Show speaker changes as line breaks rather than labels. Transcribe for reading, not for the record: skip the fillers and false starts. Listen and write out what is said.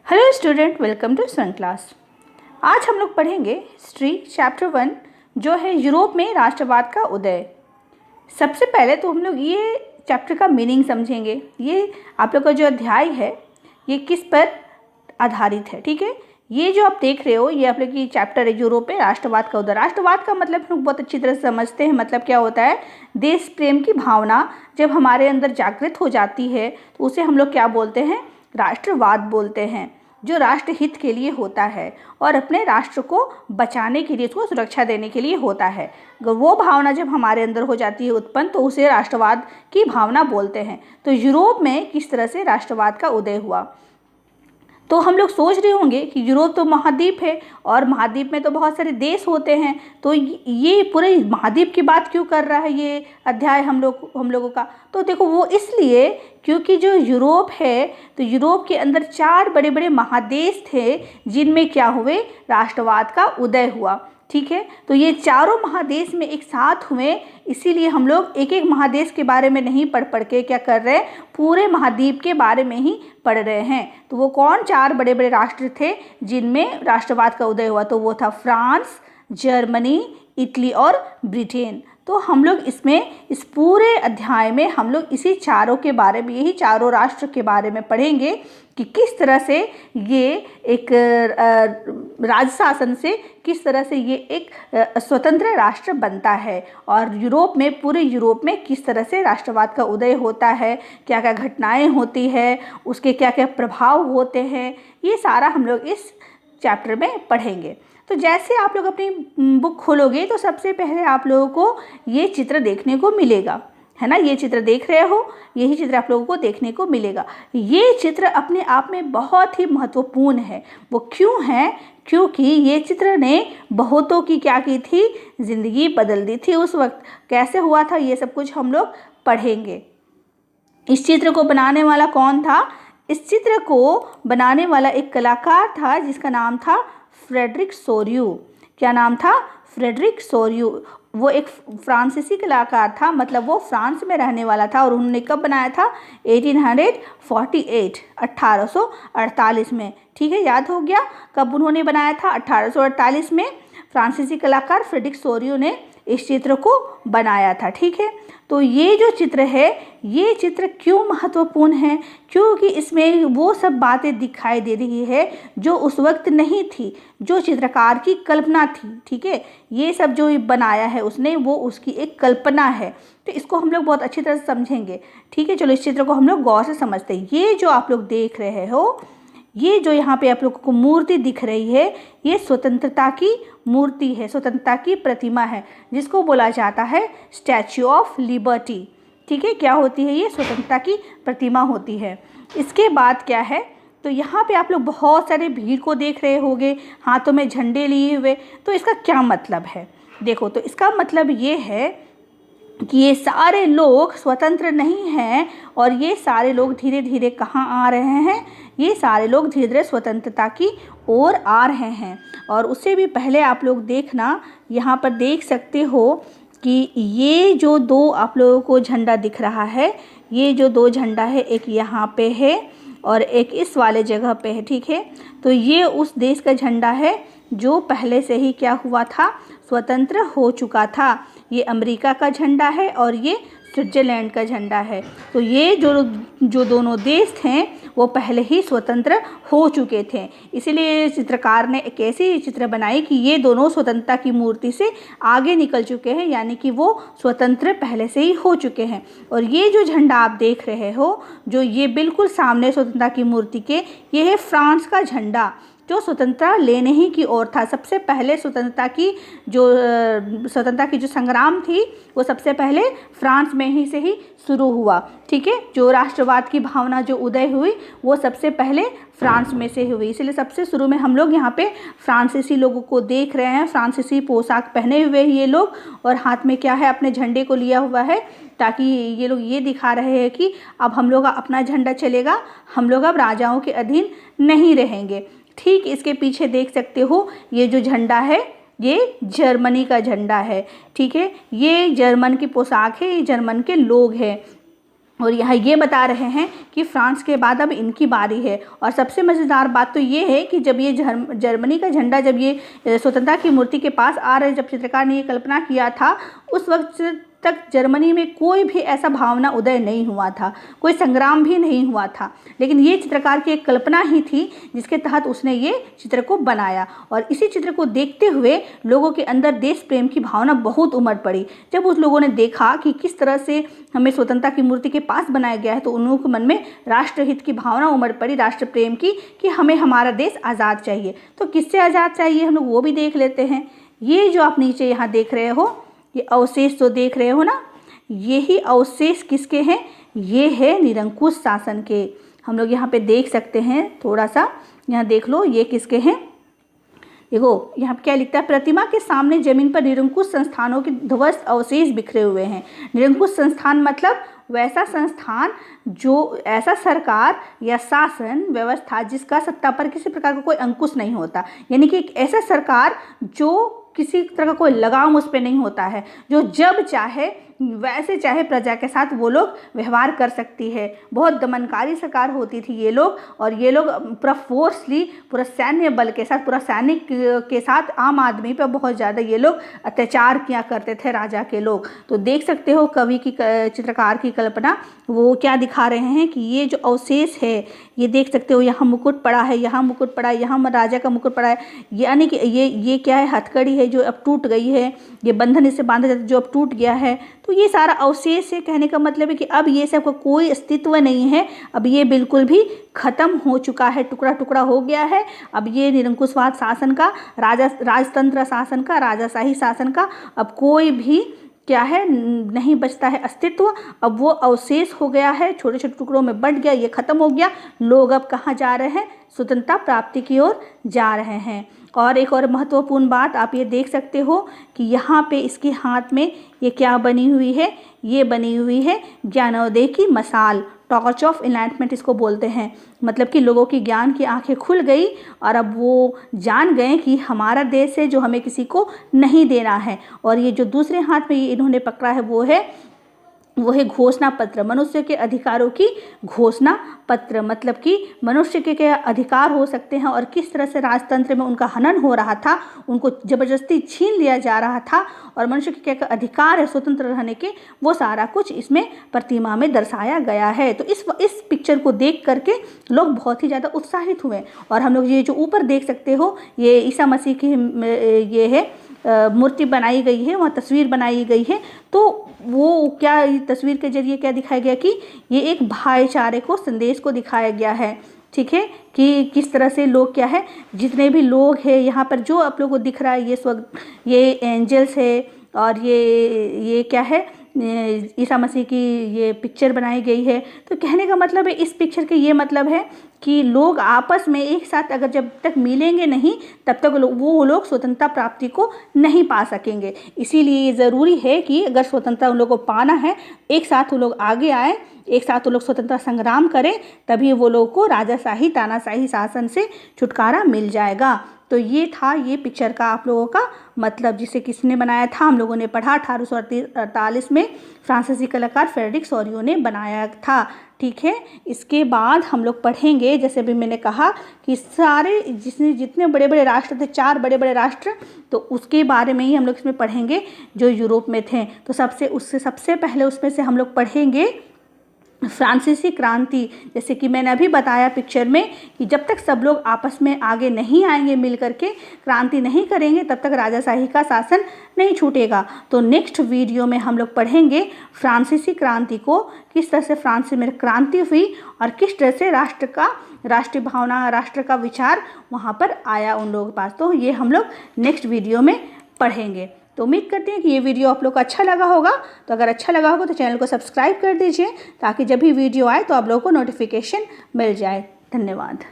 Hello student, welcome to swan class. आज हम लोग पढ़ेंगे हिस्ट्री चैप्टर 1 जो है यूरोप में राष्ट्रवाद का उदय। सबसे पहले तो हम लोग ये चैप्टर का मीनिंग समझेंगे। ये आप लोग का जो अध्याय है ये किस पर आधारित है, ठीक है। ये जो आप देख रहे हो ये आप लोग की चैप्टर है यूरोप में राष्ट्रवाद का उदय। राष्ट्रवाद का मतलब हम लोग बहुत अच्छी तरह से समझते हैं। मतलब क्या होता है, देश प्रेम की भावना जब हमारे अंदर जागृत हो जाती है तो उसे हम लोग क्या बोलते हैं, राष्ट्रवाद बोलते हैं, जो राष्ट्र हित के लिए होता है और अपने राष्ट्र को बचाने के लिए, उसको सुरक्षा देने के लिए होता है। वो भावना जब हमारे अंदर हो जाती है उत्पन्न तो उसे राष्ट्रवाद की भावना बोलते हैं। तो यूरोप में किस तरह से राष्ट्रवाद का उदय हुआ, तो हम लोग सोच रहे होंगे कि यूरोप तो महाद्वीप है और महाद्वीप में तो बहुत सारे देश होते हैं, तो ये पूरे महाद्वीप की बात क्यों कर रहा है ये अध्याय हम लोगों का। तो देखो वो इसलिए क्योंकि जो यूरोप है तो यूरोप के अंदर 4 बड़े बड़े महादेश थे जिनमें क्या हुए, राष्ट्रवाद का उदय हुआ, ठीक है। तो ये चारों महादेश में एक साथ हुए, इसीलिए हम लोग एक एक महादेश के बारे में नहीं पढ़ के क्या कर रहे हैं, पूरे महाद्वीप के बारे में ही पढ़ रहे हैं। तो वो कौन 4 बड़े बड़े राष्ट्र थे जिनमें राष्ट्रवाद का उदय हुआ, तो वो था फ्रांस, जर्मनी, इटली और ब्रिटेन। तो हम लोग इस पूरे अध्याय में हम लोग इसी चारों के बारे में, यही चारों राष्ट्र के बारे में पढ़ेंगे कि किस तरह से ये एक राजशासन से किस तरह से ये एक स्वतंत्र राष्ट्र बनता है और यूरोप में, पूरे यूरोप में किस तरह से राष्ट्रवाद का उदय होता है, क्या क्या घटनाएं होती है, उसके क्या क्या प्रभाव होते हैं, ये सारा हम लोग इस चैप्टर में पढ़ेंगे। तो जैसे आप लोग अपनी बुक खोलोगे तो सबसे पहले आप लोगों को ये चित्र देखने को मिलेगा, है ना। ये चित्र देख रहे हो, यही चित्र आप लोगों को देखने को मिलेगा। ये चित्र अपने आप में बहुत ही महत्वपूर्ण है। वो क्यों है, क्योंकि ये चित्र ने बहुतों की क्या की थी, ज़िंदगी बदल दी थी उस वक्त। कैसे हुआ था ये सब कुछ हम लोग पढ़ेंगे। इस चित्र को बनाने वाला कौन था, इस चित्र को बनाने वाला एक कलाकार था जिसका नाम था फ्रेडरिक सोरियू। क्या नाम था, फ्रेडरिक सोरियू। वो एक फ्रांसीसी कलाकार था, मतलब वो फ्रांस में रहने वाला था और उन्होंने कब बनाया था, 1848 1848 में, ठीक है। याद हो गया कब उन्होंने बनाया था, 1848 में फ्रांसीसी कलाकार फ्रेडरिक सोरियू ने इस चित्र को बनाया था, ठीक है। तो ये जो चित्र है, ये चित्र क्यों महत्वपूर्ण है, क्योंकि इसमें वो सब बातें दिखाई दे रही है जो उस वक्त नहीं थी, जो चित्रकार की कल्पना थी, ठीक है। ये सब जो बनाया है उसने, वो उसकी एक कल्पना है। तो इसको हम लोग बहुत अच्छी तरह से समझेंगे, ठीक है। चलो इस चित्र को हम लोग गौर से समझते हैं। ये जो आप लोग देख रहे हो, ये जो यहाँ पे आप लोगों को मूर्ति दिख रही है, ये स्वतंत्रता की मूर्ति है, स्वतंत्रता की प्रतिमा है, जिसको बोला जाता है स्टैच्यू ऑफ लिबर्टी, ठीक है। क्या होती है ये, स्वतंत्रता की प्रतिमा होती है। इसके बाद क्या है, तो यहाँ पे आप लोग बहुत सारे भीड़ को देख रहे होंगे हाथों में झंडे लिए हुए। तो इसका क्या मतलब है, देखो, तो इसका मतलब ये है कि ये सारे लोग स्वतंत्र नहीं हैं और ये सारे लोग धीरे धीरे कहाँ आ रहे हैं, ये सारे लोग धीरे धीरे स्वतंत्रता की ओर आ रहे हैं। और उससे भी पहले आप लोग देखना, यहाँ पर देख सकते हो कि ये जो 2 आप लोगों को झंडा दिख रहा है, ये जो 2 झंडा है, एक यहाँ पे है और एक इस वाले जगह पे है, ठीक है। तो ये उस देश का झंडा है जो पहले से ही क्या हुआ था, स्वतंत्र हो चुका था। ये अमेरिका का झंडा है और ये स्विट्ज़रलैंड का झंडा है। तो ये जो दोनों देश हैं वो पहले ही स्वतंत्र हो चुके थे। इसीलिए चित्रकार ने एक ऐसी चित्र बनाई कि ये दोनों स्वतंत्रता की मूर्ति से आगे निकल चुके हैं, यानी कि वो स्वतंत्र पहले से ही हो चुके हैं। और ये जो झंडा आप देख रहे हो, जो ये बिल्कुल सामने स्वतंत्रता की मूर्ति के, ये है फ्रांस का झंडा, जो स्वतंत्रता लेने ही की ओर था। सबसे पहले स्वतंत्रता की जो संग्राम थी वो सबसे पहले फ्रांस में ही से ही शुरू हुआ, ठीक है। जो राष्ट्रवाद की भावना जो उदय हुई वो सबसे पहले फ्रांस में से हुई। इसलिए सबसे शुरू में हम लोग यहाँ पे फ्रांसीसी लोगों को देख रहे हैं, फ्रांसीसी पोशाक पहने हुए ये लोग, और हाथ में क्या है, अपने झंडे को लिया हुआ है, ताकि ये लोग ये दिखा रहे हैं कि अब हम लोग अपना झंडा चलेगा, हम लोग अब राजाओं के अधीन नहीं रहेंगे। ठीक इसके पीछे देख सकते हो ये जो झंडा है ये जर्मनी का झंडा है, ठीक है। ये जर्मन की पोशाक है, ये जर्मन के लोग हैं। और यहाँ ये बता रहे हैं कि फ्रांस के बाद अब इनकी बारी है। और सबसे मज़ेदार बात तो ये है कि जब ये जर्मनी का झंडा जब ये स्वतंत्रता की मूर्ति के पास आ रहे, जब चित्रकार ने ये कल्पना किया था, उस वक्त तक जर्मनी में कोई भी ऐसा भावना उदय नहीं हुआ था, कोई संग्राम भी नहीं हुआ था। लेकिन ये चित्रकार की एक कल्पना ही थी जिसके तहत उसने ये चित्र को बनाया। और इसी चित्र को देखते हुए लोगों के अंदर देश प्रेम की भावना बहुत उमड़ पड़ी। जब उस लोगों ने देखा कि किस तरह से हमें स्वतंत्रता की मूर्ति के पास बनाया गया है, तो उन लोगों के मन में राष्ट्रहित की भावना उमड़ पड़ी, राष्ट्र प्रेम की, कि हमें हमारा देश आज़ाद चाहिए। तो किससे आज़ाद चाहिए हम लोग वो भी देख लेते हैं। ये जो आप नीचे यहाँ देख रहे हो, ये अवशेष जो देख रहे हो ना, यही अवशेष किसके हैं? ये है निरंकुश शासन के। हम लोग यहाँ पे देख सकते हैं, थोड़ा सा यहाँ देख लो, ये किसके हैं। देखो यहाँ पे क्या लिखता है, प्रतिमा के सामने जमीन पर निरंकुश संस्थानों के ध्वस्त अवशेष बिखरे हुए हैं। निरंकुश संस्थान मतलब वैसा संस्थान, जो ऐसा सरकार या शासन व्यवस्था जिसका सत्ता पर किसी प्रकार का कोई अंकुश नहीं होता, यानी कि एक ऐसा सरकार जो किसी तरह का कोई लगाव उस पर नहीं होता है, जो जब चाहे वैसे चाहे प्रजा के साथ वो लोग व्यवहार कर सकती है। बहुत दमनकारी सरकार होती थी ये लोग, और ये लोग पूरा फोर्सली, पूरा सैन्य बल के साथ, पूरा सैनिक के साथ आम आदमी पर बहुत ज़्यादा ये लोग अत्याचार किया करते थे, राजा के लोग। तो देख सकते हो कवि की, चित्रकार की कल्पना, वो क्या दिखा रहे हैं कि ये जो अवशेष है, ये देख सकते हो, यहाँ मुकुट पड़ा है, यहाँ मुकुट पड़ा है, यहाँ राजा का मुकुट पड़ा है, यानी कि ये क्या है, हथकड़ी है जो अब टूट गई है, ये बंधन इससे बांधा जाता जो अब टूट गया है। तो ये सारा अवशेष है। कहने का मतलब है कि अब ये सब का कोई अस्तित्व नहीं है, अब ये बिल्कुल भी खत्म हो चुका है, टुकड़ा टुकड़ा हो गया है। अब ये निरंकुशवाद शासन का, राजतंत्र शासन का, राजाशाही शासन का अब कोई भी क्या है नहीं बचता है अस्तित्व। अब वो अवशेष हो गया है, छोटे छोटे टुकड़ों में बंट गया, ये खत्म हो गया। लोग अब कहाँ जा रहे हैं? स्वतंत्रता प्राप्ति की ओर जा रहे हैं। और एक और महत्वपूर्ण बात आप ये देख सकते हो कि यहाँ पे इसके हाथ में ये क्या बनी हुई है? ये बनी हुई है ज्ञानोदय की मसाल, टॉर्च ऑफ एनलाइटमेंट इसको बोलते हैं। मतलब कि लोगों की ज्ञान की आंखें खुल गई और अब वो जान गए कि हमारा देश है जो हमें किसी को नहीं देना है। और ये जो दूसरे हाथ में ये इन्होंने पकड़ा है वो है घोषणा पत्र, मनुष्य के अधिकारों की घोषणा पत्र। मतलब कि मनुष्य के क्या अधिकार हो सकते हैं और किस तरह से राजतंत्र में उनका हनन हो रहा था, उनको ज़बरदस्ती छीन लिया जा रहा था, और मनुष्य के क्या अधिकार है स्वतंत्र रहने के, वो सारा कुछ इसमें प्रतिमा में दर्शाया गया है। तो इस पिक्चर को देख करके लोग बहुत ही ज़्यादा उत्साहित हुए। और हम लोग ये जो ऊपर देख सकते हो, ये ईसा मसीह की ये है मूर्ति बनाई गई है, वहाँ तस्वीर बनाई गई है। तो वो क्या तस्वीर के जरिए क्या दिखाया गया कि ये एक भाईचारे को, संदेश को दिखाया गया है। ठीक है, कि किस तरह से लोग क्या है, जितने भी लोग हैं यहाँ पर जो आप लोगों को दिख रहा है, ये एंजल्स है, और ये क्या है, ईसा मसीह की ये पिक्चर बनाई गई है। तो कहने का मतलब है इस पिक्चर के ये मतलब है कि लोग आपस में एक साथ अगर जब तक मिलेंगे नहीं, तब तक वो लोग स्वतंत्रता प्राप्ति को नहीं पा सकेंगे। इसीलिए ये ज़रूरी है कि अगर स्वतंत्रता उन लोगों को पाना है, एक साथ वो लोग आगे आए, एक साथ वो लोग स्वतंत्रता संग्राम करें, तभी वो लोग को राजाशाही तानाशाही शासन से छुटकारा मिल जाएगा। तो ये था ये पिक्चर का आप लोगों का मतलब, जिसे किसने बनाया था हम लोगों ने पढ़ा 1848 में फ्रांसीसी कलाकार फ्रेडरिक सोरियो ने बनाया था। ठीक है, इसके बाद हम लोग पढ़ेंगे, जैसे भी मैंने कहा कि सारे जितने बड़े बड़े राष्ट्र थे, 4 बड़े बड़े राष्ट्र, तो उसके बारे में ही हम लोग इसमें पढ़ेंगे जो यूरोप में थे। तो सबसे पहले उसमें से हम लोग पढ़ेंगे फ्रांसीसी क्रांति। जैसे कि मैंने अभी बताया पिक्चर में कि जब तक सब लोग आपस में आगे नहीं आएंगे, मिल करके क्रांति नहीं करेंगे, तब तक राजाशाही का शासन नहीं छूटेगा। तो नेक्स्ट वीडियो में हम लोग पढ़ेंगे फ्रांसीसी क्रांति को, किस तरह से फ्रांस में क्रांति हुई और किस तरह से राष्ट्रीय भावना, राष्ट्र का विचार वहाँ पर आया उन लोगों के पास। तो ये हम लोग नेक्स्ट वीडियो में पढ़ेंगे। तो उम्मीद करते हैं कि ये वीडियो आप लोग को अच्छा लगा होगा। तो अगर अच्छा लगा होगा तो चैनल को सब्सक्राइब कर दीजिए, ताकि जब भी वीडियो आए तो आप लोगों को नोटिफिकेशन मिल जाए। धन्यवाद।